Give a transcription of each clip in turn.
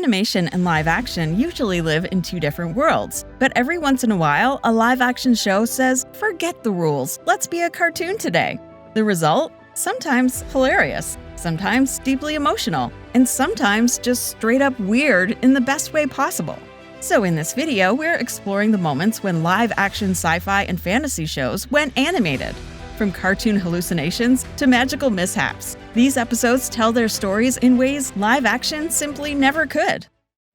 Animation and live action usually live in two different worlds, but every once in a while, a live action show says, forget the rules, let's be a cartoon today. The result? Sometimes hilarious, sometimes deeply emotional, and sometimes just straight up weird in the best way possible. So in this video, we're exploring the moments when live-action sci-fi and fantasy shows went animated. From cartoon hallucinations to magical mishaps, these episodes tell their stories in ways live-action simply never could.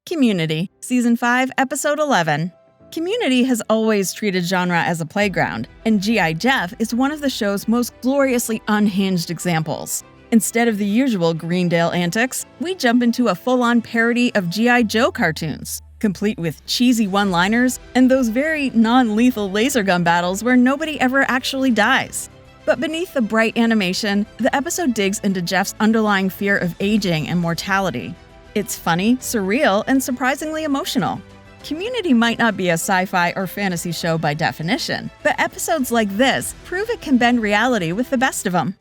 Community, Season 5, Episode 11. Community has always treated genre as a playground, and G.I. Jeff is one of the show's most gloriously unhinged examples. Instead of the usual Greendale antics, we jump into a full-on parody of G.I. Joe cartoons, complete with cheesy one-liners and those very non-lethal laser gun battles where nobody ever actually dies. But beneath the bright animation, the episode digs into Jeff's underlying fear of aging and mortality. It's funny, surreal, and surprisingly emotional. Community might not be a sci-fi or fantasy show by definition, but episodes like this prove it can bend reality with the best of them.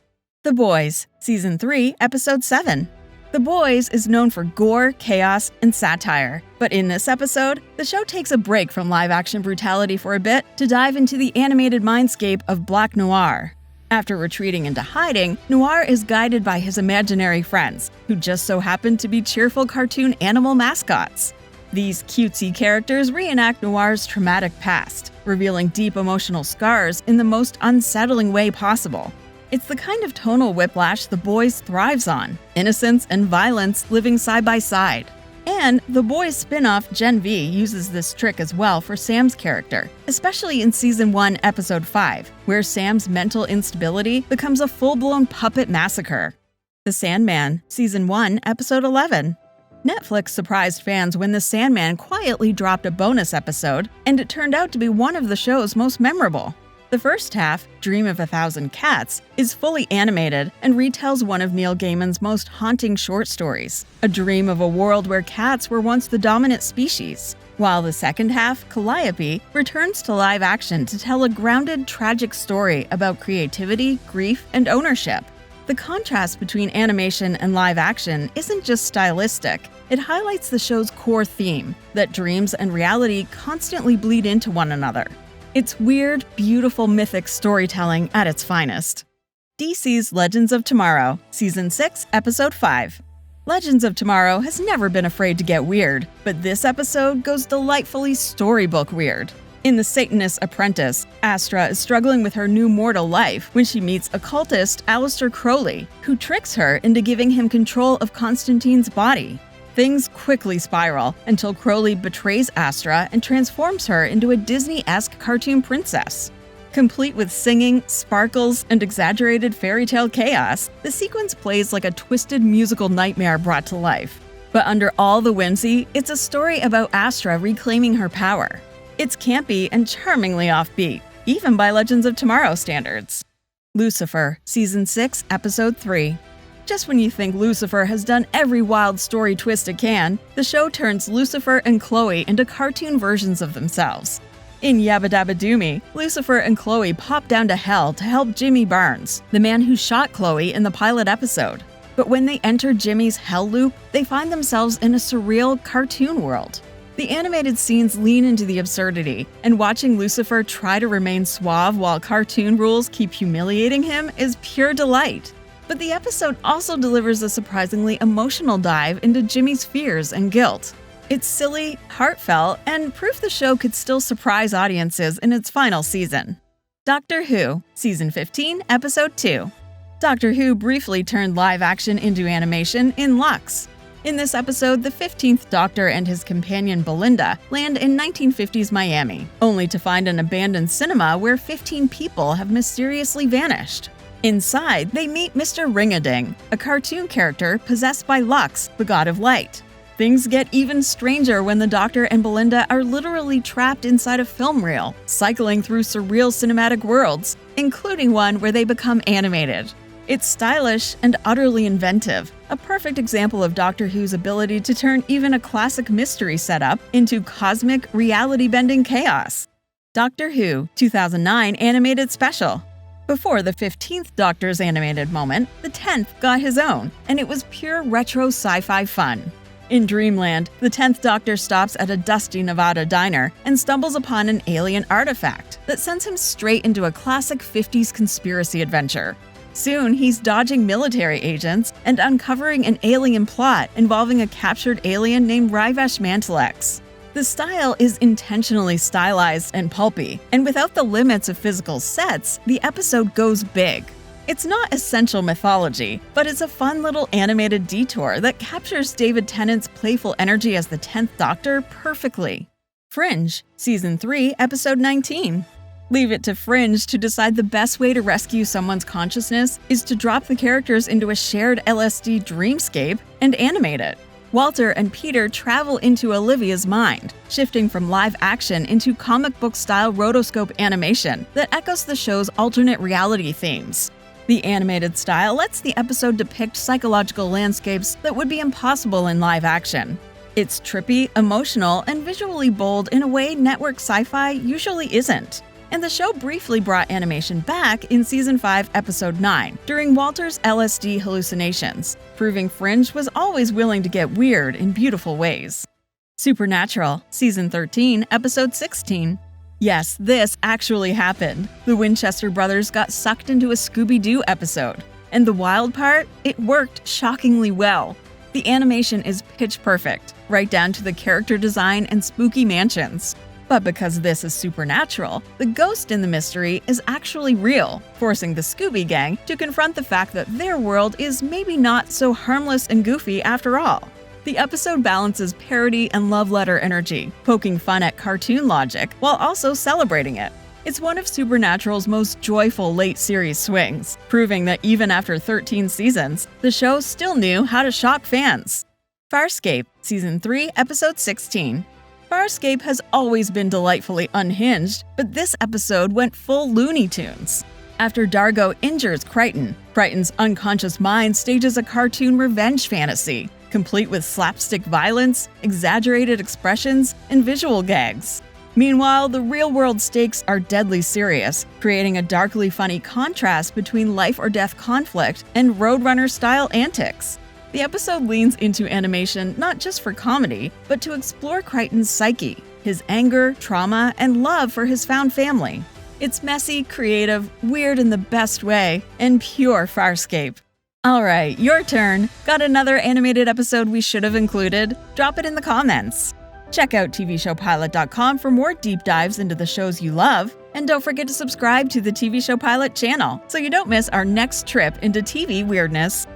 The Boys, Season 3, Episode 7. The Boys is known for gore, chaos, and satire, but in this episode, the show takes a break from live-action brutality for a bit to dive into the animated mindscape of Black Noir. After retreating into hiding, Noir is guided by his imaginary friends, who just so happen to be cheerful cartoon animal mascots. These cutesy characters reenact Noir's traumatic past, revealing deep emotional scars in the most unsettling way possible. It's the kind of tonal whiplash The Boys thrives on, innocence and violence living side by side. And The Boys spin-off Gen V uses this trick as well for Sam's character, especially in Season 1, Episode 5, where Sam's mental instability becomes a full-blown puppet massacre. The Sandman, Season 1, Episode 11. Netflix surprised fans when The Sandman quietly dropped a bonus episode, and it turned out to be one of the show's most memorable. The first half, Dream of a Thousand Cats, is fully animated and retells one of Neil Gaiman's most haunting short stories, a dream of a world where cats were once the dominant species. While the second half, Calliope, returns to live action to tell a grounded, tragic story about creativity, grief, and ownership. The contrast between animation and live action isn't just stylistic, it highlights the show's core theme, that dreams and reality constantly bleed into one another. It's weird, beautiful mythic storytelling at its finest. DC's Legends of Tomorrow, Season 6, Episode 5. Legends of Tomorrow has never been afraid to get weird, but this episode goes delightfully storybook weird. In The Satanist's Apprentice, Astra is struggling with her new mortal life when she meets occultist Aleister Crowley, who tricks her into giving him control of Constantine's body. Things quickly spiral until Crowley betrays Astra and transforms her into a Disney-esque cartoon princess. Complete with singing, sparkles, and exaggerated fairy tale chaos, the sequence plays like a twisted musical nightmare brought to life. But under all the whimsy, it's a story about Astra reclaiming her power. It's campy and charmingly offbeat, even by Legends of Tomorrow standards. Lucifer, Season 6, Episode 3. Just when you think Lucifer has done every wild story twist it can, the show turns Lucifer and Chloe into cartoon versions of themselves. In Yabba Dabba Doo Me, Lucifer and Chloe pop down to hell to help Jimmy Barnes, the man who shot Chloe in the pilot episode. But when they enter Jimmy's hell loop, they find themselves in a surreal cartoon world. The animated scenes lean into the absurdity, and watching Lucifer try to remain suave while cartoon rules keep humiliating him is pure delight. But the episode also delivers a surprisingly emotional dive into Jimmy's fears and guilt. It's silly, heartfelt, and proof the show could still surprise audiences in its final season. Doctor Who, Season 15, Episode 2. Doctor Who briefly turned live action into animation in Lux. In this episode, the 15th Doctor and his companion Belinda land in 1950s Miami, only to find an abandoned cinema where 15 people have mysteriously vanished. Inside, they meet Mr. Ring-a-Ding, a cartoon character possessed by Lux, the god of light. Things get even stranger when the Doctor and Belinda are literally trapped inside a film reel, cycling through surreal cinematic worlds, including one where they become animated. It's stylish and utterly inventive, a perfect example of Doctor Who's ability to turn even a classic mystery setup into cosmic, reality-bending chaos. Doctor Who 2009 Animated Special. Before the 15th Doctor's animated moment, the 10th got his own, and it was pure retro sci-fi fun. In Dreamland, the 10th Doctor stops at a dusty Nevada diner and stumbles upon an alien artifact that sends him straight into a classic 50s conspiracy adventure. Soon, he's dodging military agents and uncovering an alien plot involving a captured alien named Rivesh Mantelex. The style is intentionally stylized and pulpy, and without the limits of physical sets, the episode goes big. It's not essential mythology, but it's a fun little animated detour that captures David Tennant's playful energy as the 10th Doctor perfectly. Fringe, Season 3, Episode 19. Leave it to Fringe to decide the best way to rescue someone's consciousness is to drop the characters into a shared LSD dreamscape and animate it. Walter and Peter travel into Olivia's mind, shifting from live action into comic book-style rotoscope animation that echoes the show's alternate reality themes. The animated style lets the episode depict psychological landscapes that would be impossible in live action. It's trippy, emotional, and visually bold in a way network sci-fi usually isn't. And the show briefly brought animation back in Season 5, Episode 9, during Walter's LSD hallucinations, proving Fringe was always willing to get weird in beautiful ways. Supernatural, Season 13, Episode 16. Yes, this actually happened. The Winchester brothers got sucked into a Scooby-Doo episode. And the wild part? It worked shockingly well. The animation is pitch perfect, right down to the character design and spooky mansions. But because this is supernatural, the ghost in the mystery is actually real, forcing the Scooby Gang to confront the fact that their world is maybe not so harmless and goofy after all. The episode balances parody and love letter energy, poking fun at cartoon logic while also celebrating it. It's one of Supernatural's most joyful late series swings, proving that even after 13 seasons, the show still knew how to shock fans. Farscape, Season 3, Episode 16. Farscape has always been delightfully unhinged, but this episode went full Looney Tunes. After Dargo injures Crichton, Crichton's unconscious mind stages a cartoon revenge fantasy, complete with slapstick violence, exaggerated expressions, and visual gags. Meanwhile, the real-world stakes are deadly serious, creating a darkly funny contrast between life-or-death conflict and Roadrunner-style antics. The episode leans into animation not just for comedy, but to explore Crichton's psyche, his anger, trauma, and love for his found family. It's messy, creative, weird in the best way, and pure Farscape. Alright, your turn. Got another animated episode we should have included? Drop it in the comments. Check out TVShowPilot.com for more deep dives into the shows you love, and don't forget to subscribe to the TV Show Pilot channel so you don't miss our next trip into TV weirdness.